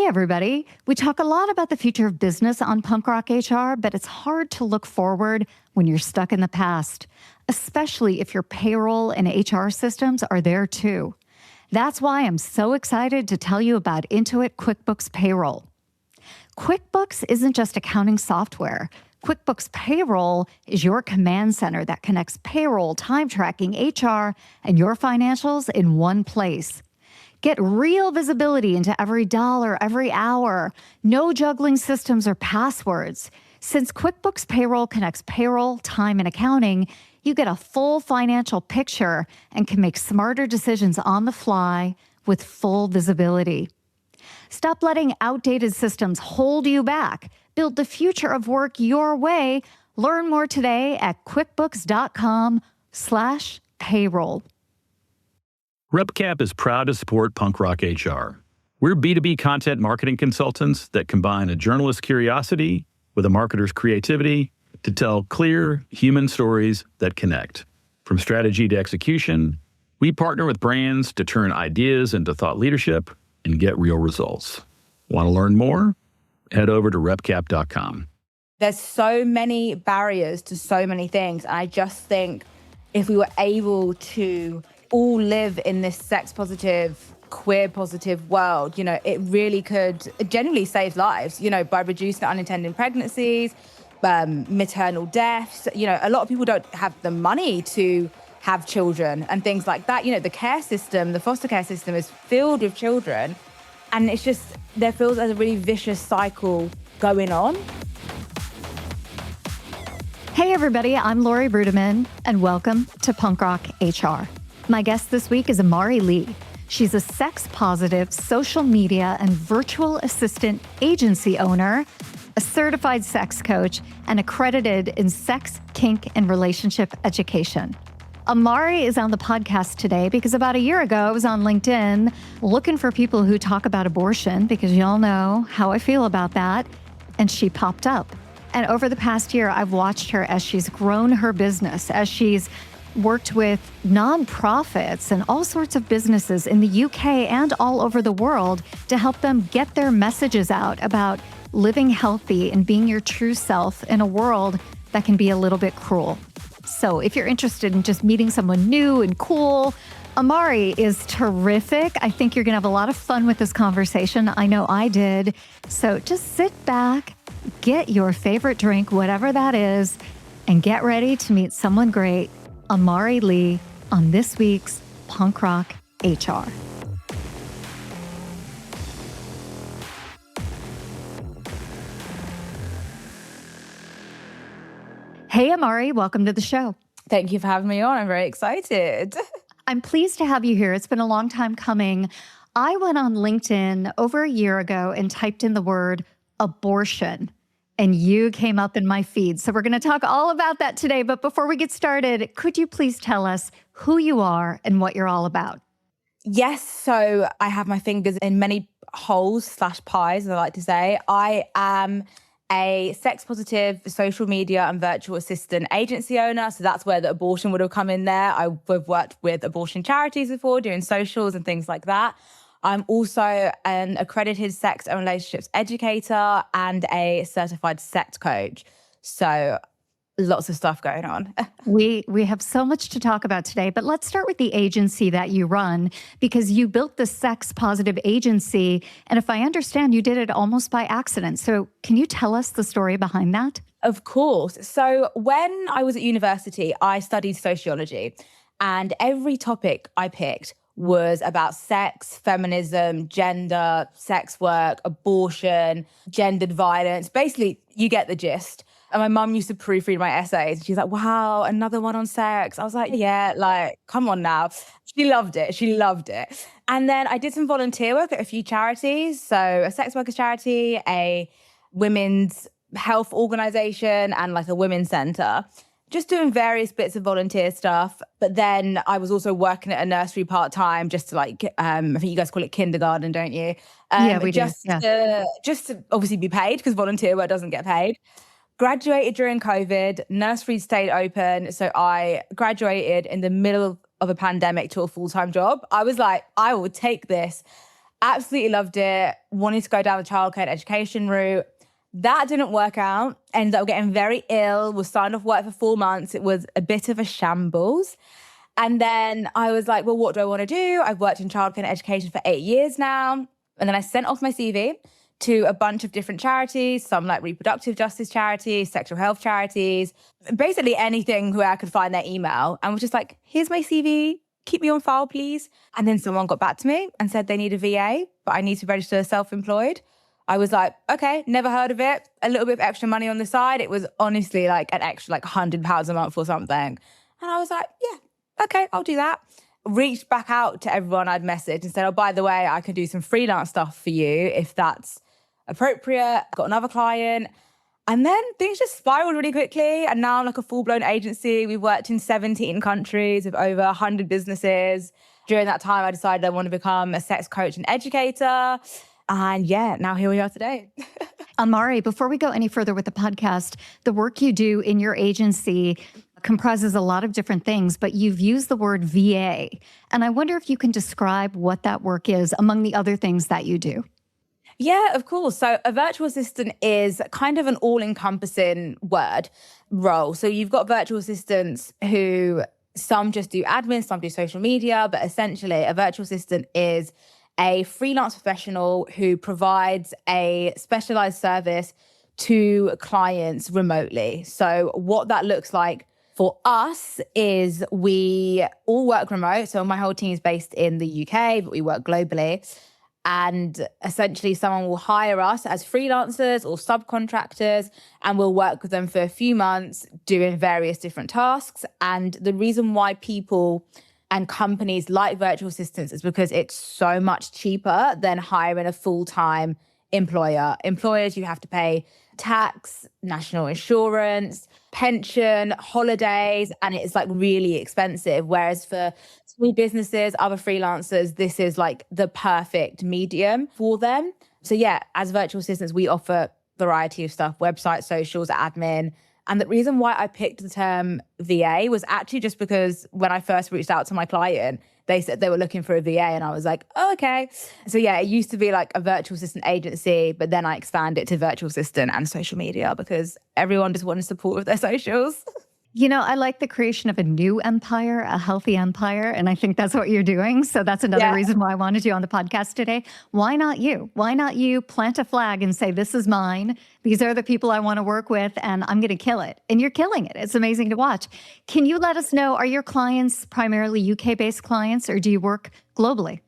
Hey, everybody. We talk a lot about the future of business on Punk Rock HR, but it's hard to look forward when you're stuck in the past, especially if your payroll and HR systems are there too. That's why I'm so excited to tell you about Intuit QuickBooks Payroll. QuickBooks isn't just accounting software. QuickBooks Payroll is your command center that connects payroll, time tracking, HR, and your financials in one place. Get real visibility into every dollar, every hour. No juggling systems or passwords. Since QuickBooks Payroll connects payroll, time, and accounting, you get a full financial picture and can make smarter decisions on the fly with full visibility. Stop letting outdated systems hold you back. Build the future of work your way. Learn more today at quickbooks.com/payroll. RepCap is proud to support Punk Rock HR. We're B2B content marketing consultants that combine a journalist's curiosity with a marketer's creativity to tell clear, human stories that connect. From strategy to execution, we partner with brands to turn ideas into thought leadership and get real results. Want to learn more? Head over to repcap.com. There's so many barriers to so many things. And I just think if we were able to all live in this sex positive, queer positive world, it really could genuinely save lives, by reducing unintended pregnancies, maternal deaths. A lot of people don't have the money to have children and things like that. The care system, the foster care system is filled with children. And it's just, there feels as a really vicious cycle going on. Hey, everybody. I'm Lori Brudeman, and welcome to Punk Rock HR. My guest this week is Amari Leigh. She's a sex-positive social media and virtual assistant agency owner, a certified sex coach, and accredited in sex, kink, and relationship education. Amari is on the podcast today because about a year ago, I was on LinkedIn looking for people who talk about abortion because y'all know how I feel about that, and she popped up. And over the past year, I've watched her as she's grown her business, as she's worked with nonprofits and all sorts of businesses in the UK and all over the world to help them get their messages out about living healthy and being your true self in a world that can be a little bit cruel. So if you're interested in just meeting someone new and cool, Amari is terrific. I think you're going to have a lot of fun with this conversation. I know I did. So just sit back, get your favorite drink, whatever that is, and get ready to meet someone great, Amari Leigh, on this week's Punk Rock HR. Hey, Amari, welcome to the show. Thank you for having me on. I'm very excited. I'm pleased to have you here. It's been a long time coming. I went on LinkedIn over a year ago and typed in the word abortion, and you came up in my feed. So we're going to talk all about that today. But before we get started, could you please tell us who you are and what you're all about? Yes. So I have my fingers in many holes/pies, as I like to say. I am a sex positive social media and virtual assistant agency owner. So that's where the abortion would have come in there. I've worked with abortion charities before, doing socials and things like that. I'm also an accredited sex and relationships educator and a certified sex coach. So lots of stuff going on. We have so much to talk about today, but let's start with the agency that you run, because you built the sex positive agency. And if I understand, you did it almost by accident. So can you tell us the story behind that? Of course. So when I was at university, I studied sociology, and every topic I picked was about sex, feminism, gender, sex work, abortion, gendered violence. Basically, you get the gist. And my mum used to proofread my essays. She's like, wow, another one on sex. I was like, yeah, come on now. She loved it. And then I did some volunteer work at a few charities. So a sex workers charity, a women's health organization, and like a women's center. Just doing various bits of volunteer stuff. But then I was also working at a nursery part-time, just to I think you guys call it kindergarten, don't you? Yeah, we do. Just to obviously be paid, because volunteer work doesn't get paid. Graduated during COVID, nursery stayed open. So I graduated in the middle of a pandemic to a full-time job. I was like, I will take this. Absolutely loved it. Wanted to go down the childcare and education route. That didn't work out. Ended up getting very ill, was signed off work for 4 months. It was a bit of a shambles. And then I was like, well, what do I want to do? I've worked in childcare and education for 8 years now. And then I sent off my CV to a bunch of different charities, some like reproductive justice charities, sexual health charities, basically anything where I could find their email, and was just like, here's my CV, keep me on file, please. And then someone got back to me and said they need a VA, but I need to register as self-employed. I was like, okay, never heard of it. A little bit of extra money on the side. It was honestly like an extra like £100 a month or something. And I was like, yeah, okay, I'll do that. Reached back out to everyone I'd messaged and said, oh, by the way, I can do some freelance stuff for you if that's appropriate. Got another client. And then things just spiraled really quickly. And now I'm like a full-blown agency. We've worked in 17 countries with over 100 businesses. During that time, I decided I want to become a sex coach and educator. And yeah, now here we are today. Amari, before we go any further with the podcast, the work you do in your agency comprises a lot of different things, but you've used the word VA. And I wonder if you can describe what that work is among the other things that you do. Yeah, of course. So a virtual assistant is kind of an all-encompassing role. So you've got virtual assistants who some just do admin, some do social media, but essentially a virtual assistant is a freelance professional who provides a specialized service to clients remotely. So what that looks like for us is we all work remote. So my whole team is based in the UK, but we work globally. And essentially someone will hire us as freelancers or subcontractors, and we'll work with them for a few months doing various different tasks. And the reason why people and companies like virtual assistants is because it's so much cheaper than hiring a full-time employer. Employers, you have to pay tax, national insurance, pension, holidays, and it's like really expensive. Whereas for small businesses, other freelancers, this is like the perfect medium for them. So yeah, as virtual assistants, we offer a variety of stuff: website, socials, admin. And the reason why I picked the term VA was actually just because when I first reached out to my client, they said they were looking for a VA, and I was like, oh, okay. So yeah, it used to be like a virtual assistant agency, but then I expanded it to virtual assistant and social media because everyone just wanted support with their socials. You know, I like the creation of a new empire, a healthy empire, and I think that's what you're doing. So that's another reason why I wanted you on the podcast today. Why not you? Why not you plant a flag and say, this is mine. These are the people I want to work with, and I'm going to kill it. And you're killing it. It's amazing to watch. Can you let us know, are your clients primarily UK-based clients, or do you work globally?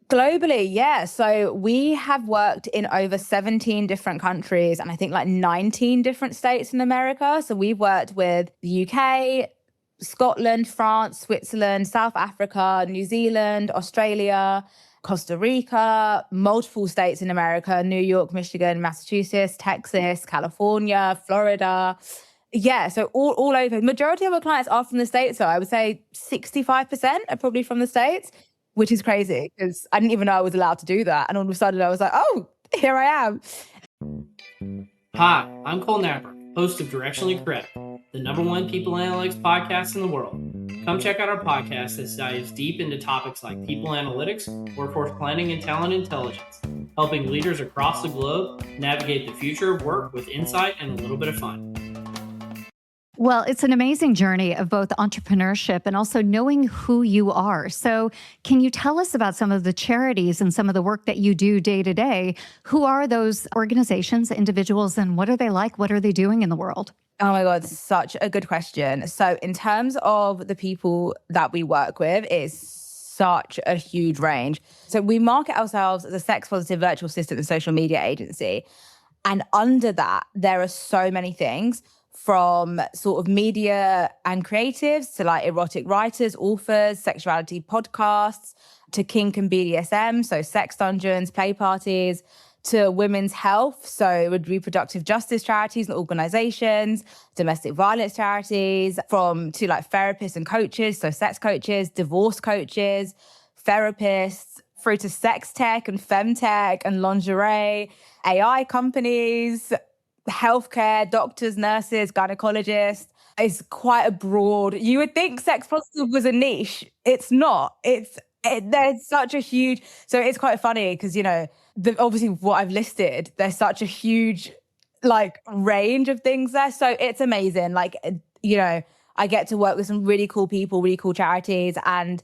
Globally, yeah. So we have worked in over 17 different countries and I think like 19 different states in America. So we've worked with the UK, Scotland, France, Switzerland, South Africa, New Zealand, Australia, Costa Rica, multiple states in America: New York, Michigan, Massachusetts, Texas, California, Florida. Yeah, so all over. Majority of our clients are from the States, so I would say 65% are probably from the States, which is crazy because I didn't even know I was allowed to do that. And all of a sudden I was like, oh, here I am. Hi, I'm Cole Napper, host of Directionally Correct, the #1 people analytics podcast in the world. Come check out our podcast that dives deep into topics like people analytics, workforce planning, and talent intelligence, helping leaders across the globe navigate the future of work with insight and a little bit of fun. Well, it's an amazing journey of both entrepreneurship and also knowing who you are. So can you tell us about some of the charities and some of the work that you do day to day? Who are those organizations, individuals, and what are they like? What are they doing in the world? Oh my God, such a good question. So in terms of the people that we work with, it's such a huge range. So we market ourselves as a sex positive virtual assistant and social media agency. And under that, there are so many things, from sort of media and creatives to like erotic writers, authors, sexuality podcasts, to kink and BDSM, so sex dungeons, play parties, to women's health, so reproductive justice charities and organizations, domestic violence charities, to like therapists and coaches, so sex coaches, divorce coaches, therapists, through to sex tech and femtech and lingerie, AI companies, healthcare, doctors, nurses, gynecologists. It's quite a broad. You would think sex positive was a niche. It's not. It's There's such a huge, so it's quite funny because, obviously what I've listed, there's such a huge like range of things there. So it's amazing. Like, I get to work with some really cool people, really cool charities. And,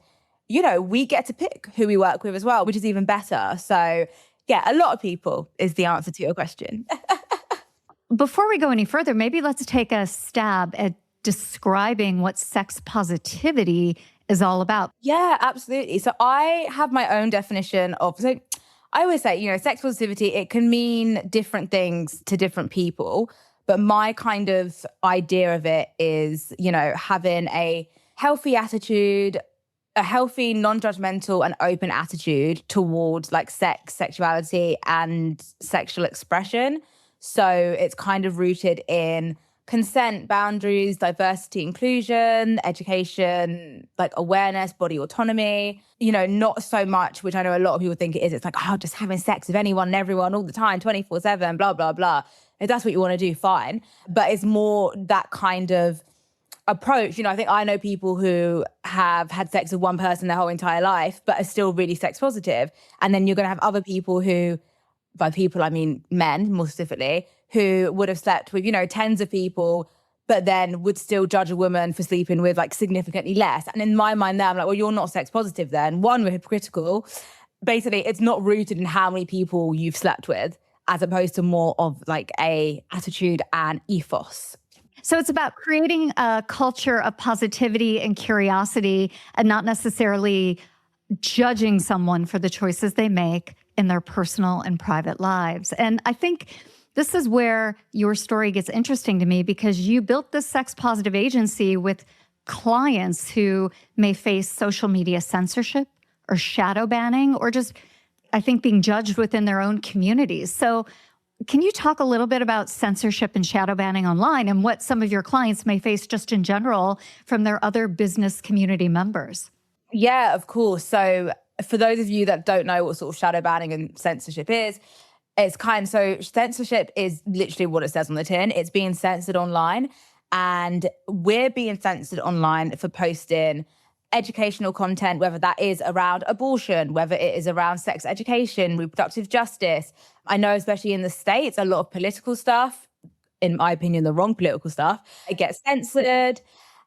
we get to pick who we work with as well, which is even better. So yeah, a lot of people is the answer to your question. Before we go any further, maybe let's take a stab at describing what sex positivity is all about. Yeah, absolutely. So I have my own definition of, so I always say, sex positivity, it can mean different things to different people. But my kind of idea of it is, having a healthy attitude, a healthy, non-judgmental and open attitude towards like sex, sexuality and sexual expression. So it's kind of rooted in consent, boundaries, diversity, inclusion, education, like awareness, body autonomy, not so much, which I know a lot of people think it is. It's like, just having sex with anyone and everyone all the time, 24/7, blah, blah, blah. If that's what you want to do, fine. But it's more that kind of approach. I think I know people who have had sex with one person their whole entire life, but are still really sex positive. And then you're going to have other people who, by people, I mean men more specifically, who would have slept with, tens of people, but then would still judge a woman for sleeping with like significantly less. And in my mind there, I'm like, well, you're not sex positive then. One, we're hypocritical. Basically, it's not rooted in how many people you've slept with, as opposed to more of like a attitude and ethos. So it's about creating a culture of positivity and curiosity and not necessarily judging someone for the choices they make in their personal and private lives. And I think this is where your story gets interesting to me, because you built this sex positive agency with clients who may face social media censorship or shadow banning, or just, I think, being judged within their own communities. So can you talk a little bit about censorship and shadow banning online and what some of your clients may face just in general from their other business community members? Yeah, of course. So for those of you that don't know what sort of shadow banning and censorship is, so censorship is literally what it says on the tin. It's being censored online, and we're being censored online for posting educational content, whether that is around abortion, whether it is around sex education, reproductive justice. I know, especially in the States, a lot of political stuff, in my opinion, the wrong political stuff, it gets censored.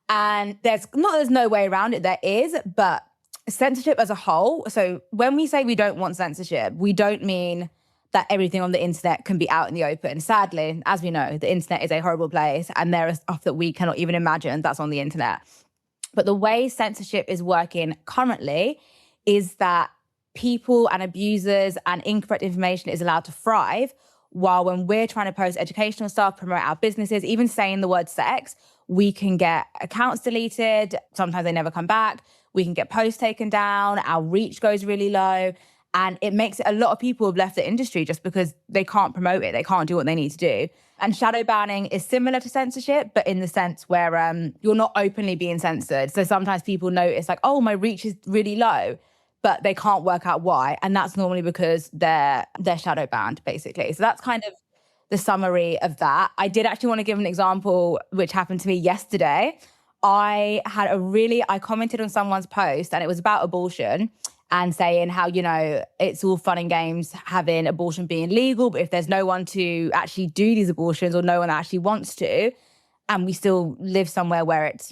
And there's no way around it. There is, but censorship as a whole. So when we say we don't want censorship, we don't mean that everything on the internet can be out in the open. Sadly, as we know, the internet is a horrible place, and there is stuff that we cannot even imagine that's on the internet. But the way censorship is working currently is that people and abusers and incorrect information is allowed to thrive, while when we're trying to post educational stuff, promote our businesses, even saying the word sex, we can get accounts deleted. Sometimes they never come back. We can get posts taken down. Our reach goes really low. And it makes it, a lot of people have left the industry just because they can't promote it. They can't do what they need to do. And shadow banning is similar to censorship, but in the sense where you're not openly being censored. So sometimes people notice like, oh, my reach is really low, but they can't work out why. And that's normally because they're shadow banned, basically. So that's kind of the summary of that. I did actually want to give an example which happened to me yesterday. I commented on someone's post, and it was about abortion, and saying how, it's all fun and games having abortion being legal, but if there's no one to actually do these abortions, or no one that actually wants to, and we still live somewhere where it's,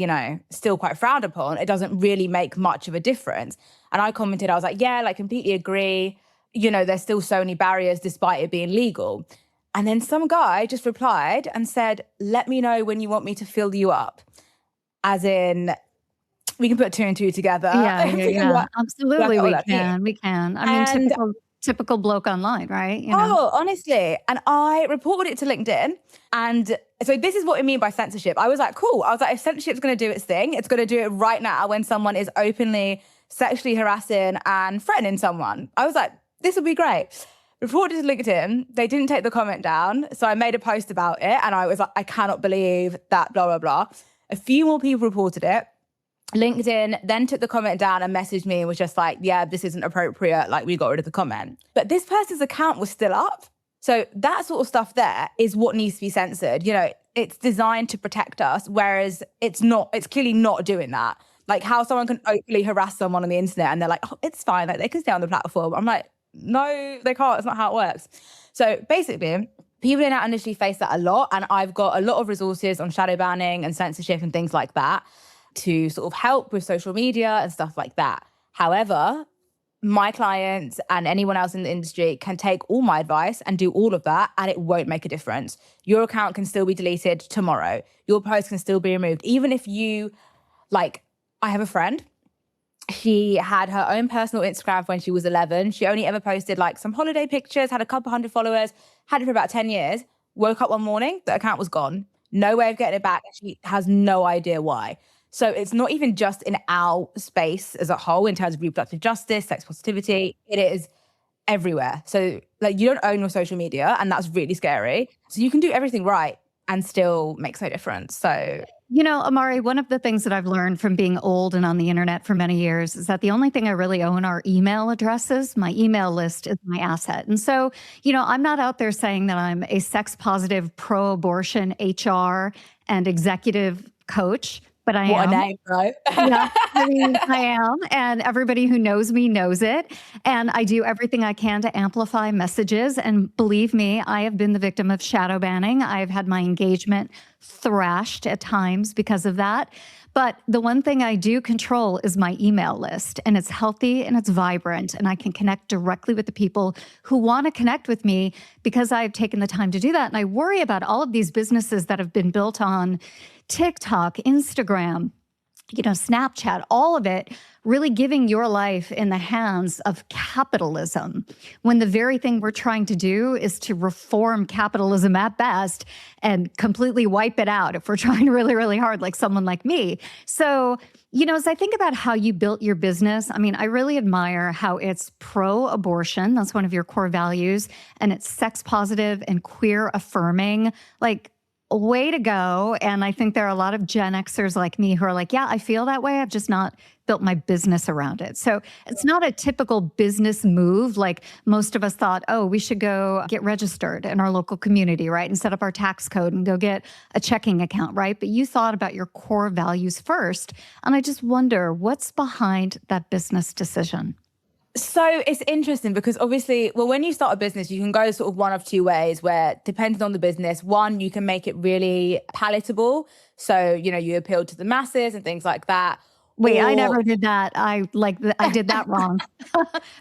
still quite frowned upon, it doesn't really make much of a difference. And I commented, I was like, yeah, like completely agree. There's still so many barriers despite it being legal. And then some guy just replied and said, let me know when you want me to fill you up. As in, we can put two and two together. Yeah. Absolutely, we can. I mean, typical bloke online, right? Oh, honestly. And I reported it to LinkedIn. And so this is what I mean by censorship. I was like, cool. I was like, if censorship's going to do its thing, it's going to do it right now when someone is openly sexually harassing and threatening someone. I was like, this would be great. Reported to LinkedIn. They didn't take the comment down. So I made a post about it. And I was like, I cannot believe that, blah, blah, blah. A few more people reported it. LinkedIn then took the comment down and messaged me and was just like, yeah, this isn't appropriate. Like, we got rid of the comment. But this person's account was still up. So that sort of stuff there is what needs to be censored. It's designed to protect us, whereas it's clearly not doing that. Like how someone can openly harass someone on the internet and they're like, oh, it's fine. Like they can stay on the platform. I'm like, no, they can't. It's not how it works. So basically, people in our industry face that a lot. And I've got a lot of resources on shadow banning and censorship and things like that to sort of help with social media and stuff like that. However, my clients and anyone else in the industry can take all my advice and do all of that, and it won't make a difference. Your account can still be deleted tomorrow. Your post can still be removed. Even if you, like, I have a friend, she had her own personal Instagram when she was 11. She only ever posted like some holiday pictures, had a couple hundred followers, had it for about 10 years, woke up one morning, the account was gone. No way of getting it back. She has no idea why. So it's not even just in our space as a whole in terms of reproductive justice, sex positivity. It is everywhere. So like you don't own your social media, and that's really scary. So you can do everything right and still makes no difference. So Amari, one of the things that I've learned from being old and on the internet for many years is that the only thing I really own are email addresses. My email list is my asset. And so, I'm not out there saying that I'm a sex positive, pro-abortion HR and executive coach. But I am. What a name, bro. Yeah, I am. And everybody who knows me knows it. And I do everything I can to amplify messages. And believe me, I have been the victim of shadow banning. I've had my engagement thrashed at times because of that. But the one thing I do control is my email list, and it's healthy and it's vibrant, and I can connect directly with the people who want to connect with me because I've taken the time to do that. And I worry about all of these businesses that have been built on TikTok, Instagram, Snapchat, all of it, really giving your life in the hands of capitalism, when the very thing we're trying to do is to reform capitalism at best and completely wipe it out if we're trying really, really hard, like someone like me. So, as I think about how you built your business, I really admire how it's pro-abortion. That's one of your core values. And it's sex positive and queer affirming. Like, way to go. And I think there are a lot of Gen Xers like me who are like, yeah, I feel that way. I've just not built my business around it. So it's not a typical business move. Like most of us thought, oh, we should go get registered in our local community, right? And set up our tax code and go get a checking account, right? But you thought about your core values first. And I just wonder what's behind that business decision. So it's interesting because obviously, when you start a business, you can go sort of one of two ways where, depending on the business, one, you can make it really palatable. So, you appeal to the masses and things like that. Wait, I never did that. I did that wrong.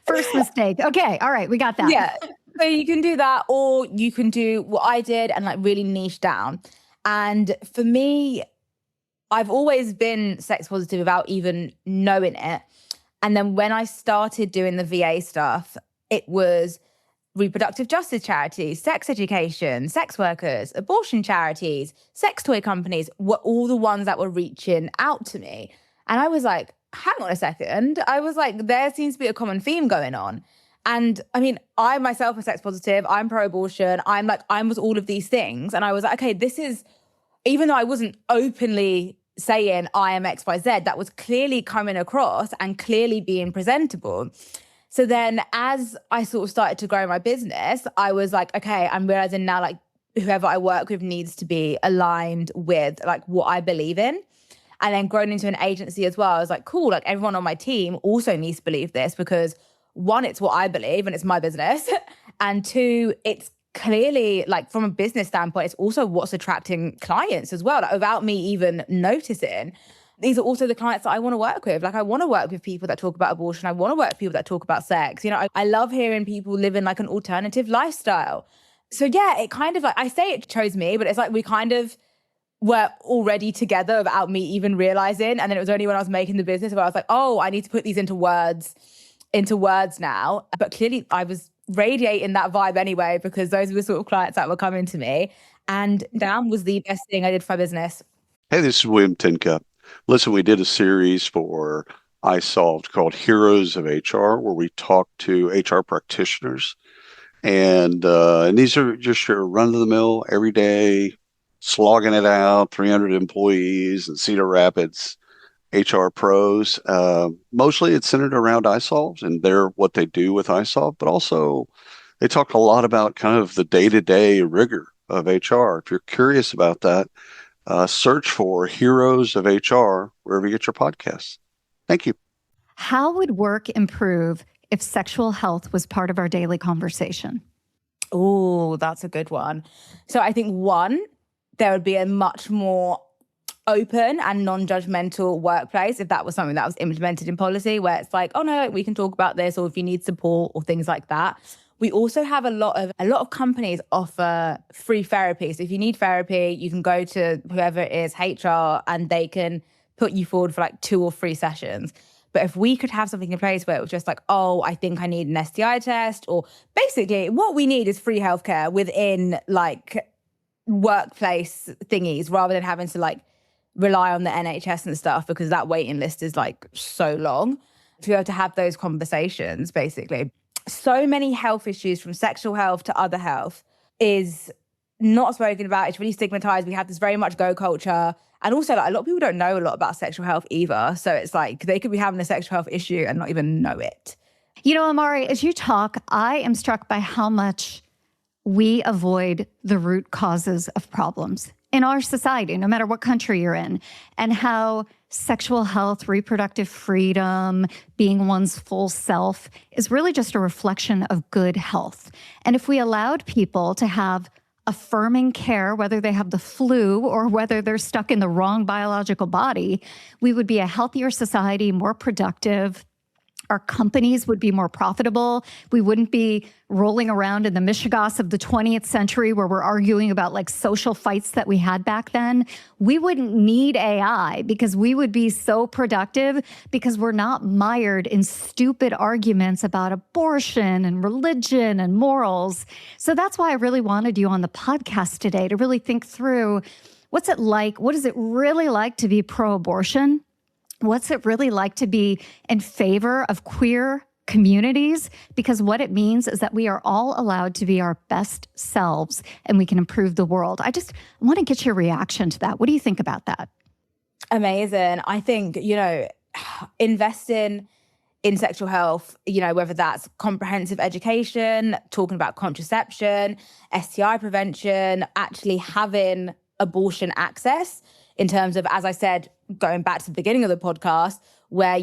First mistake. Okay. All right. We got that. Yeah. So you can do that, or you can do what I did and like really niche down. And for me, I've always been sex positive without even knowing it. And then when I started doing the VA stuff, it was reproductive justice charities, sex education, sex workers, abortion charities, sex toy companies were all the ones that were reaching out to me. And I was like, hang on a second. I was like, there seems to be a common theme going on. And I myself am sex positive. I'm pro-abortion. I was all of these things. And I was like, okay, this is, even though I wasn't openly saying I am XYZ, that was clearly coming across and clearly being presentable. So then as I sort of started to grow my business, I was like, okay, I'm realizing now like whoever I work with needs to be aligned with like what I believe in. And then growing into an agency as well, I was like, cool, like everyone on my team also needs to believe this because one, it's what I believe and it's my business. And two, it's clearly, like from a business standpoint, it's also what's attracting clients as well. Like without me even noticing, these are also the clients that I want to work with. Like I want to work with people that talk about abortion. I want to work with people that talk about sex. I love hearing people living like an alternative lifestyle. So yeah, it kind of like, I say it chose me, but it's like we kind of were already together without me even realizing. And then it was only when I was making the business where I was like, oh, I need to put these into words now. But clearly I was radiating that vibe anyway, because those were the sort of clients that were coming to me. And damn, was the best thing I did for my business. Hey, this is William Tinka. Listen, we did a series for iSolved called Heroes of HR, where we talk to HR practitioners. And these are just your run-of-the-mill, everyday, slogging it out, 300 employees in Cedar Rapids, HR pros. Mostly it's centered around iSolved and what they do with iSolved, but also they talk a lot about kind of the day-to-day rigor of HR. If you're curious about that, search for Heroes of HR wherever you get your podcasts. Thank you. How would work improve if sexual health was part of our daily conversation? Oh, that's a good one. So I think one, there would be a much more open and non-judgmental workplace if that was something that was implemented in policy, where it's like, oh no, we can talk about this, or if you need support or things like that. We also have a lot of companies offer free therapy. So if you need therapy, you can go to whoever it is, HR, and they can put you forward for like 2 or 3 sessions. But if we could have something in place where it was just like, oh, I think I need an STI test, or basically what we need is free healthcare within like workplace thingies, rather than having to like rely on the NHS and stuff, because that waiting list is like so long. To be able to have those conversations, basically. So many health issues, from sexual health to other health, is not spoken about. It's really stigmatized. We have this very much go culture. And also, like, a lot of people don't know a lot about sexual health either. So it's like they could be having a sexual health issue and not even know it. You know, Amari, as you talk, I am struck by how much we avoid the root causes of problems in our society, no matter what country you're in, and how sexual health, reproductive freedom, being one's full self is really just a reflection of good health. And if we allowed people to have affirming care, whether they have the flu or whether they're stuck in the wrong biological body, we would be a healthier society, more productive. Our companies would be more profitable. We wouldn't be rolling around in the mishigas of the 20th century where we're arguing about like social fights that we had back then. We wouldn't need AI because we would be so productive because we're not mired in stupid arguments about abortion and religion and morals. So that's why I really wanted you on the podcast today, to really think through what's it like, what is it really like to be pro-abortion? What's it really like to be in favor of queer communities? Because what it means is that we are all allowed to be our best selves and we can improve the world. I want to get your reaction to that. What do you think about that? Amazing. I think, investing in sexual health, whether that's comprehensive education, talking about contraception, STI prevention, actually having abortion access, in terms of, as I said, going back to the beginning of the podcast, where,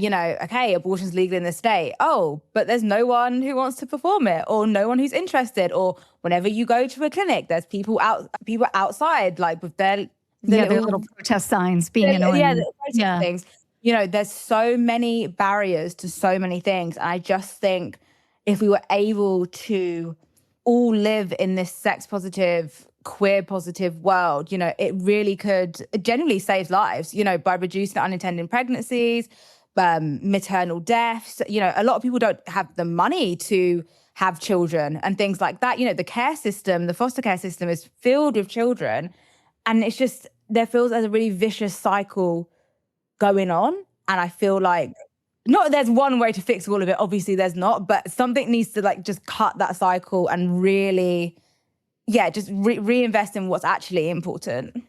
okay, abortion's legal in the state. Oh, but there's no one who wants to perform it, or no one who's interested. Or whenever you go to a clinic, there's people outside, like with their little protest signs being annoying. Things. There's so many barriers to so many things. And I just think if we were able to all live in this sex positive, queer positive world, it really could genuinely save lives, by reducing unintended pregnancies, maternal deaths. A lot of people don't have the money to have children and things like that. The care system, the foster care system is filled with children. And it's just, there feels as a really vicious cycle going on. And I feel like, not there's one way to fix all of it. Obviously there's not, but something needs to just cut that cycle and really, just reinvest in what's actually important.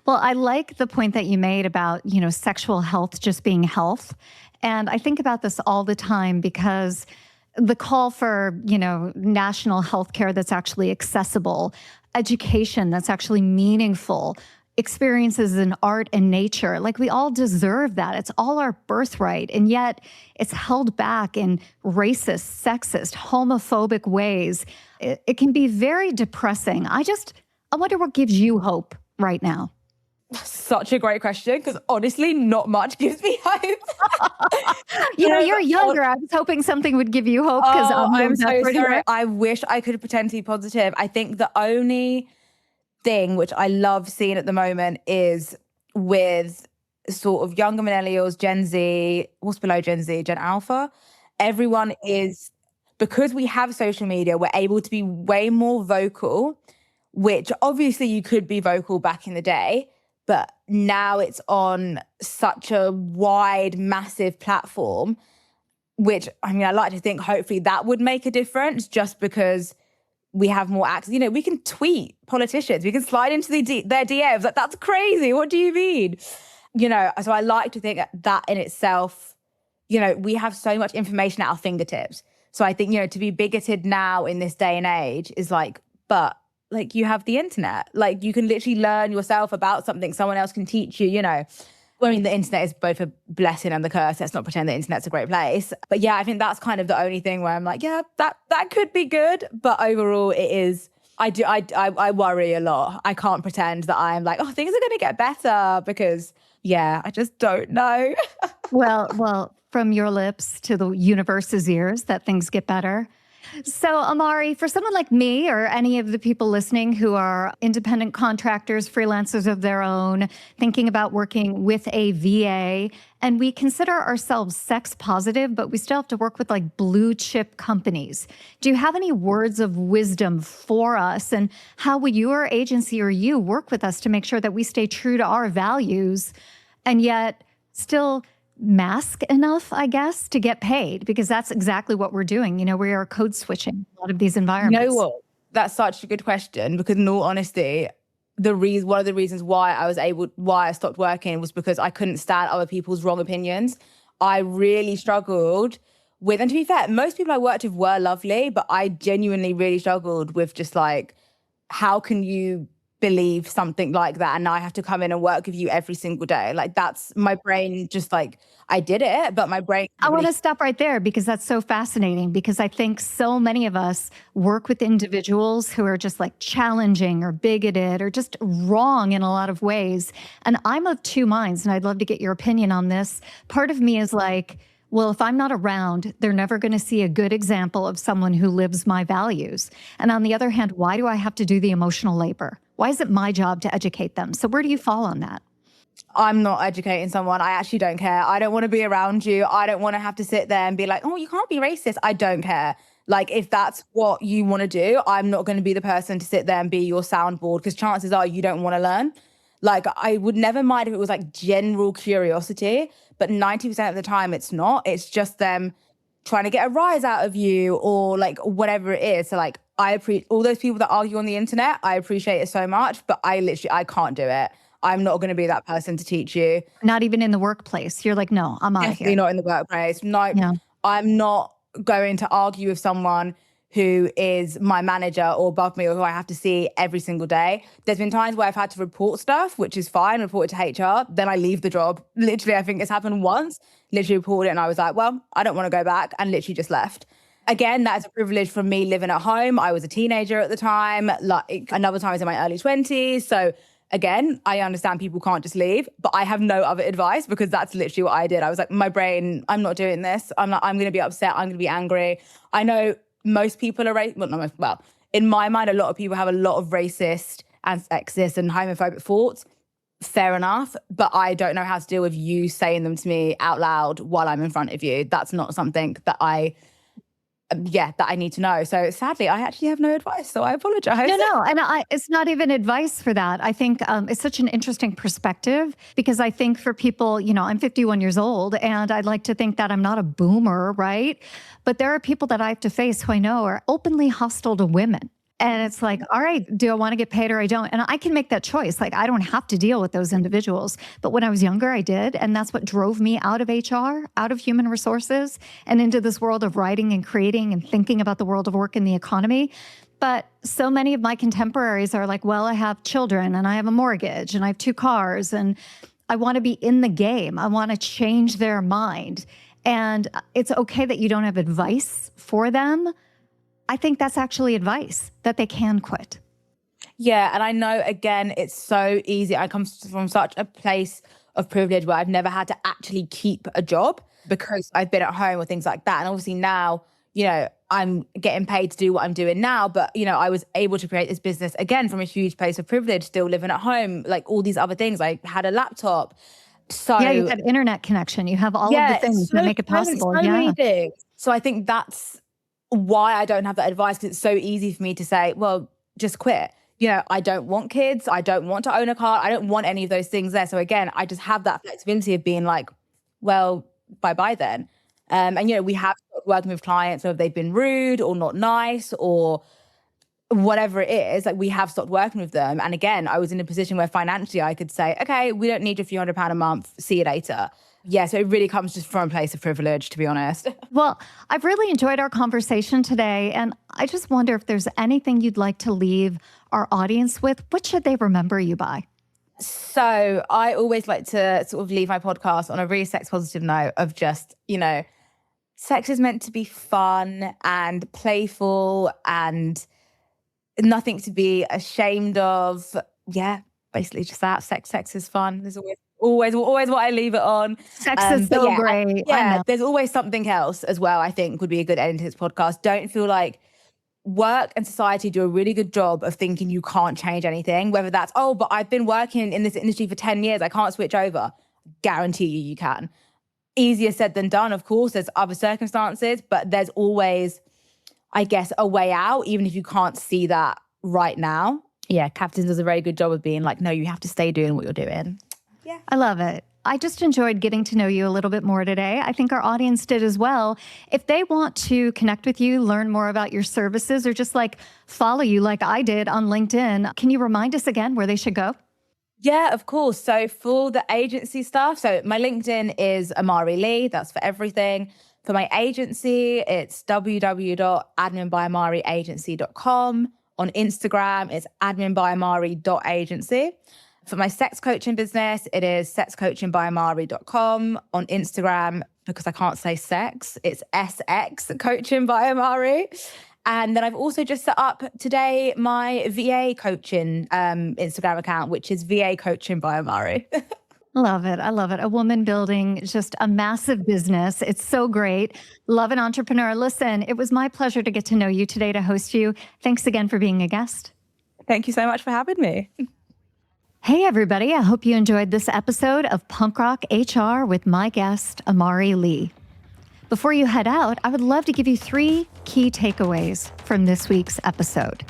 Well, I like the point that you made about, sexual health just being health. And I think about this all the time because the call for, national health care that's actually accessible, education that's actually meaningful, experiences in art and nature, like we all deserve that. It's all our birthright. And yet it's held back in racist, sexist, homophobic ways. It can be very depressing. I wonder what gives you hope right now. Such a great question, because honestly, not much gives me hope. You're younger. I was hoping something would give you hope because I'm so sorry. I wish I could pretend to be positive. I think the only thing which I love seeing at the moment is with sort of younger millennials, Gen Z, what's below Gen Z, Gen Alpha. Everyone is, because we have social media, we're able to be way more vocal, which obviously you could be vocal back in the day, but now it's on such a wide, massive platform, which, I like to think hopefully that would make a difference, just because we have more access. We can tweet politicians. We can slide into their DMs. Like, that's crazy. What do you mean? So I like to think that in itself, we have so much information at our fingertips. So I think, to be bigoted now in this day and age is but you have the internet. You can literally learn yourself about something. Someone else can teach you, I mean, the internet is both a blessing and the curse. Let's not pretend the internet's a great place. But yeah, I think that's kind of the only thing where I'm like, yeah, that could be good. But overall, it is, I worry a lot. I can't pretend that I'm like, oh, things are going to get better because, yeah, I just don't know. Well, from your lips to the universe's ears, that things get better. So, Amari, for someone like me or any of the people listening who are independent contractors, freelancers of their own, thinking about working with a VA, and we consider ourselves sex positive, but we still have to work with like blue chip companies. Do you have any words of wisdom for us? And how would your agency or you work with us to make sure that we stay true to our values and yet still mask enough, I guess, to get paid? Because that's exactly what we're doing. You know, we are code switching a lot of these environments. You know what? That's such a good question because in all honesty, one of the reasons why I stopped working was because I couldn't stand other people's wrong opinions. I really struggled with, and to be fair, most people I worked with were lovely, but I genuinely really struggled with just like, how can you believe something like that? And now I have to come in and work with you every single day. Like that's my brain just like, I did it, but my brain. I want to stop right there because that's so fascinating because I think so many of us work with individuals who are just like challenging or bigoted or just wrong in a lot of ways. And I'm of two minds and I'd love to get your opinion on this. Part of me is like, well, if I'm not around, they're never going to see a good example of someone who lives my values. And on the other hand, why do I have to do the emotional labor? Why is it my job to educate them? So where do you fall on that? I'm not educating someone. I actually don't care. I don't want to be around you. I don't want to have to sit there and be like, oh, you can't be racist. I don't care. Like, if that's what you want to do, I'm not going to be the person to sit there and be your soundboard because chances are you don't want to learn. Like, I would never mind if it was like general curiosity, but 90% of the time it's not. It's just them trying to get a rise out of you or like whatever it is. So like, I appreciate all those people that argue on the internet. I appreciate it so much, but I can't do it. I'm not going to be that person to teach you. Not even in the workplace. You're like, no, I'm out of here. Definitely not in the workplace. No, Yeah. I'm not going to argue with someone who is my manager or above me or who I have to see every single day. There's been times where I've had to report stuff, which is fine, report it to HR, then I leave the job. Literally, I think it's happened once, literally reported it and I was like, well, I don't want to go back and literally just left. Again, that is a privilege from me living at home. I was a teenager at the time, like another time I was in my early 20s. So again, I understand people can't just leave, but I have no other advice because that's literally what I did. I was like, my brain, I'm not doing this. I'm going to be upset. I'm going to be angry. I know most people are well, in my mind, a lot of people have a lot of racist and sexist and homophobic thoughts. Fair enough. But I don't know how to deal with you saying them to me out loud while I'm in front of you. That's not something that I need to know. So sadly, I actually have no advice. So I apologize. No. And it's not even advice for that. I think it's such an interesting perspective because I think for people, you know, I'm 51 years old and I'd like to think that I'm not a boomer, right? But there are people that I have to face who I know are openly hostile to women. And it's like, all right, do I want to get paid or I don't? And I can make that choice. Like, I don't have to deal with those individuals. But when I was younger, I did. And that's what drove me out of HR, out of human resources, and into this world of writing and creating and thinking about the world of work and the economy. But so many of my contemporaries are like, well, I have children and I have a mortgage and I have 2 cars and I want to be in the game. I want to change their mind. And it's okay that you don't have advice for them. I think that's actually advice, that they can quit. Yeah, and I know, again, it's so easy. I come from such a place of privilege where I've never had to actually keep a job because I've been at home or things like that. And obviously now, you know, I'm getting paid to do what I'm doing now, but, you know, I was able to create this business, again, from a huge place of privilege, still living at home, like all these other things. I had a laptop. So yeah, you have internet connection. You have all of the things that make it possible. So many things. So I think that's why I don't have that advice, because it's so easy for me to say, well, just quit. You know, I don't want kids. I don't want to own a car. I don't want any of those things there. So again, I just have that flexibility of being like, well, bye-bye then. And, you know, we have working with clients, so if they've been rude or not nice or whatever it is, like we have stopped working with them. And again, I was in a position where financially I could say, okay, we don't need a few £100 a month. See you later. Yeah, so it really comes just from a place of privilege, to be honest. Well, I've really enjoyed our conversation today. And I just wonder if there's anything you'd like to leave our audience with. What should they remember you by? So I always like to sort of leave my podcast on a really sex positive note of just, sex is meant to be fun and playful and nothing to be ashamed of. Yeah, basically just that. Sex is fun. There's always what I leave it on. Sex is so great. Yeah, there's always something else as well, I think would be a good end to this podcast. Don't feel like work and society do a really good job of thinking you can't change anything, whether that's, but I've been working in this industry for 10 years, I can't switch over. Guarantee you can. Easier said than done, of course. There's other circumstances, but there's always, I guess, a way out, even if you can't see that right now. Yeah, Captain does a very good job of being like, no, you have to stay doing what you're doing. Yeah. I love it. I just enjoyed getting to know you a little bit more today. I think our audience did as well. If they want to connect with you, learn more about your services, or just follow you like I did on LinkedIn, can you remind us again where they should go? Yeah, of course. So for the agency stuff, so my LinkedIn is Amari Leigh. That's for everything. For my agency, it's www.adminbyamariagency.com. On Instagram, it's adminbyamari.agency. For my sex coaching business, it is sexcoachingbyamari.com. On Instagram, because I can't say sex, it's SX Coaching by Amari. And then I've also just set up today my VA coaching Instagram account, which is VA Coaching by Amari. Love it. I love it. A woman building just a massive business. It's so great. Love an entrepreneur. Listen, it was my pleasure to get to know you today, to host you. Thanks again for being a guest. Thank you so much for having me. Hey, everybody. I hope you enjoyed this episode of Punk Rock HR with my guest, Amari Leigh. Before you head out, I would love to give you 3 key takeaways from this week's episode.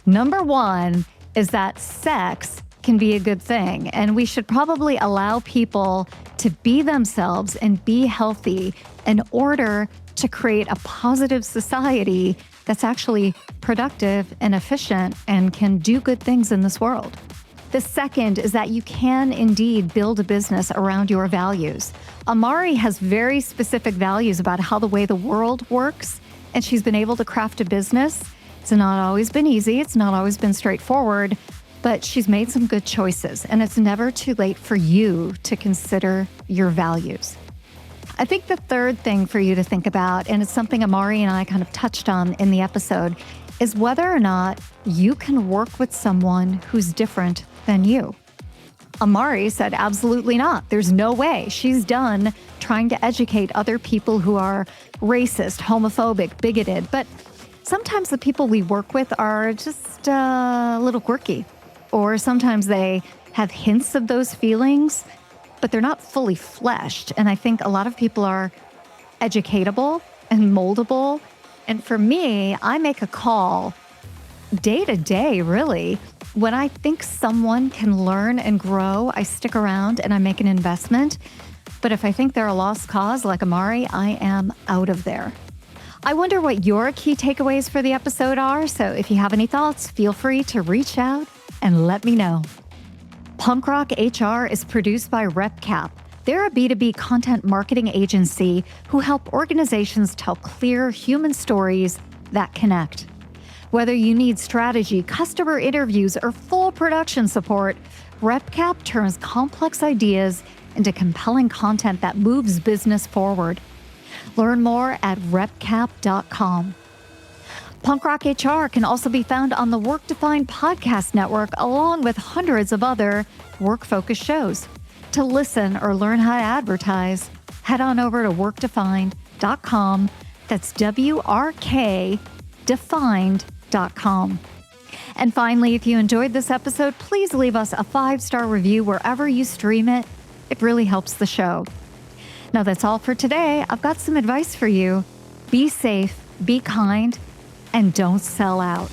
Number 1 is that sex can be a good thing, and we should probably allow people to be themselves and be healthy in order to create a positive society that's actually productive and efficient and can do good things in this world. The second is that you can indeed build a business around your values. Amari has very specific values about how the way the world works, and she's been able to craft a business. It's not always been easy. It's not always been straightforward, but she's made some good choices, and it's never too late for you to consider your values. I think the third thing for you to think about, and it's something Amari and I kind of touched on in the episode, is whether or not you can work with someone who's different than you. Amari said absolutely not. There's no way. She's done trying to educate other people who are racist, homophobic, bigoted. But sometimes the people we work with are just a little quirky, or sometimes they have hints of those feelings, but they're not fully fleshed. And I think a lot of people are educatable and moldable. And for me, I make a call day to day, really. When I think someone can learn and grow, I stick around and I make an investment. But if I think they're a lost cause like Amari, I am out of there. I wonder what your key takeaways for the episode are. So if you have any thoughts, feel free to reach out and let me know. Punk Rock HR is produced by RepCap. They're a B2B content marketing agency who help organizations tell clear human stories that connect. Whether you need strategy, customer interviews, or full production support, RepCap turns complex ideas into compelling content that moves business forward. Learn more at repcap.com. Punk Rock HR can also be found on the Work Defined podcast network, along with hundreds of other work-focused shows. To listen or learn how to advertise, head on over to workdefined.com. That's WRK defined.com. And finally, if you enjoyed this episode, please leave us a 5-star review wherever you stream it. It really helps the show. Now that's all for today. I've got some advice for you. Be safe, be kind, and don't sell out.